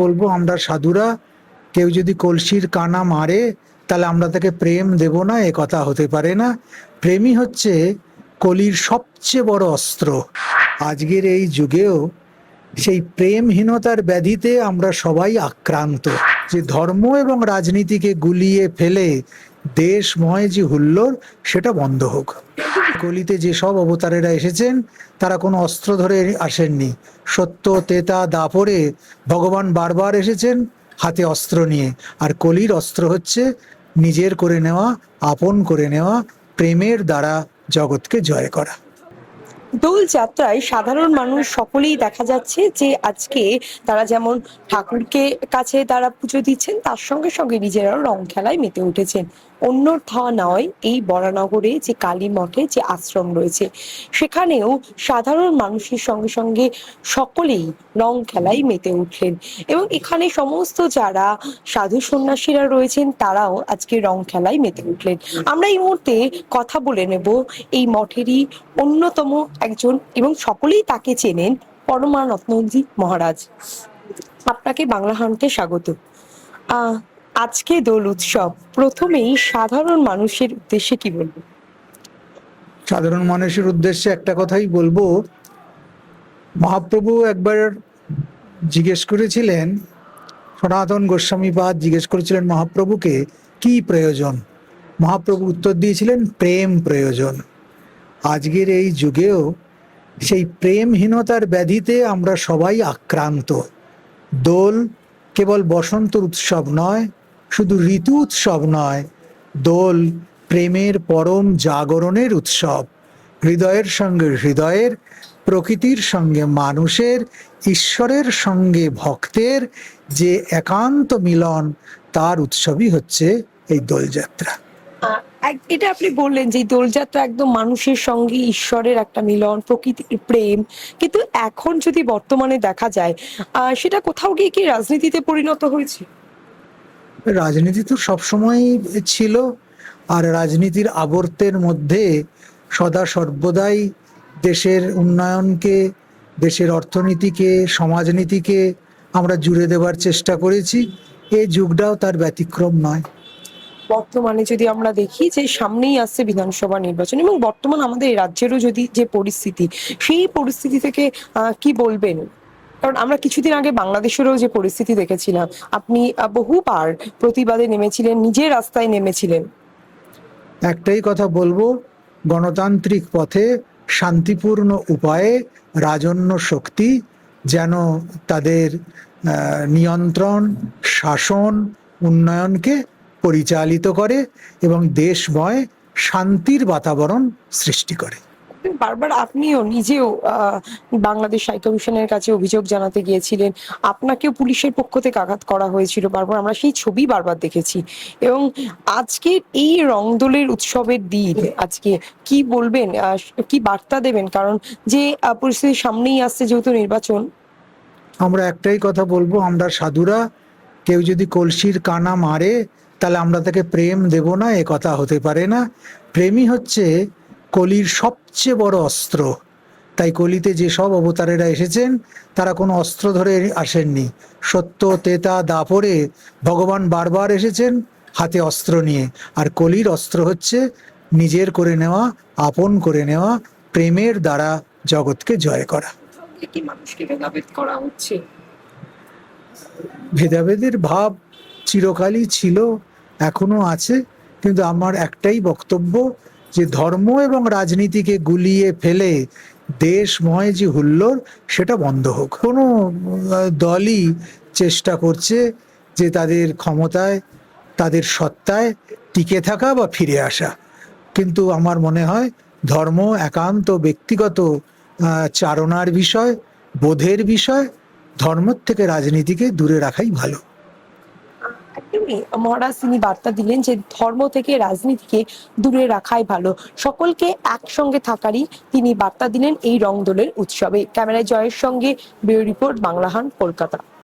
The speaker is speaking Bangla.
বলবো আমরা সাধুরা, কেউ যদি কলসির কানা মারে তাহলে আমরা তাকে প্রেম দেব না, এ কথা হতে পারে না। প্রেমই হচ্ছে কলির সবচেয়ে বড় অস্ত্র। আজকের এই যুগেও সেই প্রেমহীনতার ব্যাধিতে আমরা সবাই আক্রান্ত। যে ধর্ম এবং রাজনীতিকে গুলিয়ে ফেলে দেশময় যে হুল্লোড়, সেটা বন্ধ হোক। কলিতে যেসব অবতারেরা এসেছেন তারা কোনো অস্ত্র ধরে আসেননি। সত্য তেতা দাপরে ভগবান বারবার এসেছেন হাতে অস্ত্র নিয়ে। আর কলির অস্ত্র হচ্ছে নিজের করে নেওয়া, আপন করে নেওয়া, প্রেমের দ্বারা জগৎকে জয় করা। দোল যাত্রায় সাধারণ মানুষ সকলেই দেখা যাচ্ছে যে আজকে তারা যেমন ঠাকুরকে কাছে তারা পুজো দিচ্ছেন, তার সঙ্গে সঙ্গে নিজেরাও রং খেলায় মেতে উঠেছেন। অন্যথা নয়, এই বরানগরে যে কালী মঠে যে আশ্রম রয়েছে সেখানেও সাধারণ মানুষের সঙ্গে সঙ্গে সকলেই রং খেলায় মেতে উঠলেন। এবং এখানে সমস্ত যারা সাধু সন্ন্যাসীরা রয়েছেন তারাও আজকে রং খেলায় মেতে উঠলেন। আমরা এই মুহূর্তে কথা বলে নেব এই মঠেরই অন্যতম একজন, এবং সকলেই তাকে চেনেন, পরমানন্দজি মহারাজ। আপনাকে বাংলা হান্টে স্বাগত। আজকে দোল উৎসব, প্রথমেই সাধারণ মানুষের উদ্দেশ্যে কি বলবো? সাধারণ মানুষের উদ্দেশ্যে একটা কথাই বলবো। মহাপ্রভু একবার জিজ্ঞেস করেছিলেন, সনাতন গোস্বামীপাদ জিজ্ঞেস করেছিলেন মহাপ্রভুকে কি প্রয়োজন। মহাপ্রভু উত্তর দিয়েছিলেন প্রেম প্রয়োজন। আজকের এই যুগেও সেই প্রেমহীনতার ব্যাধিতে আমরা সবাই আক্রান্ত। দোল কেবল বসন্ত উৎসব নয়, শুধু ঋতু উৎসব নয়, দোল প্রেমের পরম জাগরণের উৎসব। হৃদয়ের সঙ্গে হৃদয়ের, প্রকৃতির সঙ্গে মানুষের, ঈশ্বরের সঙ্গে ভক্তের যে একান্ত মিলন, তার উৎসবই হচ্ছে এই দোলযাত্রা। এটা আপনি বললেন যে এই দোলযাত্রা একদম মানুষের সঙ্গে ঈশ্বরের একটা মিলন, প্রকৃতির প্রেম, কিন্তু এখন যদি বর্তমানে দেখা যায় সেটা কোথাও গিয়ে কি রাজনীতিতে পরিণত হয়েছে? রাজনীতি তো সবসময় ছিল, আর রাজনীতির আবর্তের মধ্যে সদা সর্বদাই দেশের উন্নয়নকে, দেশের অর্থনীতিকে, সমাজনীতিকে আমরা জুড়ে দেওয়ার চেষ্টা করেছি। এই যুগটাও তার ব্যতিক্রম নয়। বর্তমানে যদি আমরা দেখি যে সামনেই আসছে বিধানসভা নির্বাচন, এবং বর্তমান আমাদের এই রাজ্যেরও যদি যে পরিস্থিতি, সেই পরিস্থিতি থেকে কি বলবেন? কারণ আমরা কিছুদিন আগে বাংলাদেশেরও যে পরিস্থিতি দেখেছিলাম, আপনি বহুবার প্রতিবাদে নেমেছিলেন, নিজে রাস্তায় নেমেছিলেন। একটাই কথা বলবো, গণতান্ত্রিক পথে শান্তিপূর্ণ উপায়ে রাজন্য শক্তি যেন তাদের নিয়ন্ত্রণ, শাসন, উন্নয়নকে পরিচালিত করে এবং দেশময় শান্তির বাতাবরণ সৃষ্টি করে। বারবার আপনিও নিজেও বাংলাদেশ হাই কমিশনের কাছে অভিযোগ জানাতে গিয়েছিলেন, আপনাকেও পুলিশের পক্ষ থেকে আঘাত করা হয়েছিল বারবার, আমরা সেই ছবি বারবার দেখেছি। এবং আজকে এই রংদোলের উৎসবের দিন, আজকে কি বলবেন, কি বার্তা দেবেন? কারণ যে পরিস্থিতি সামনেই আসছে, যেহেতু নির্বাচন। আমরা একটাই কথা বলবো, আমরা সাধুরা, কেউ যদি কলসির কানা মারে তাহলে আমরা তাকে প্রেম দেব না, এ কথা হতে পারে না। প্রেমই হচ্ছে কলির সবচেয়ে বড় অস্ত্র। তাই কলিতে যেসব অবতারেরা এসেছেন তারা কোনো অস্ত্র ধরে আসেননি। সত্য তেতা দাপরে ভগবান বারবার এসেছেন হাতে অস্ত্র নিয়ে। আর কলির অস্ত্র হচ্ছে নিজের করে নেওয়া, আপন করে নেওয়া, প্রেমের দ্বারা জগৎকে জয় করা। কি মানুষকে ভেদাভেদ করা হচ্ছে? ভেদাভেদের ভাব চিরকালই ছিল, এখনো আছে, কিন্তু আমার একটাই বক্তব্য যে ধর্ম এবং রাজনীতিকে গুলিয়ে ফেলে দেশময় যে হুল্লোড়, সেটা বন্ধ হোক। কোনো দলই চেষ্টা করছে যে তাদের ক্ষমতায়, তাদের সত্তায় টিকে থাকা বা ফিরে আসা, কিন্তু আমার মনে হয় ধর্ম একান্ত ব্যক্তিগত চারণার বিষয়, বোধের বিষয়। ধর্ম থেকে রাজনীতিকে দূরে রাখাই ভালো। একদমই মহারাজ তিনি বার্তা দিলেন যে ধর্ম থেকে রাজনীতিকে দূরে রাখাই ভালো, সকলকে একসঙ্গে থাকারই তিনি বার্তা দিলেন এই রংদোলের উৎসবে। ক্যামেরায় জয়ের সঙ্গে ব্যুরো রিপোর্ট, বাংলাহান, কলকাতা।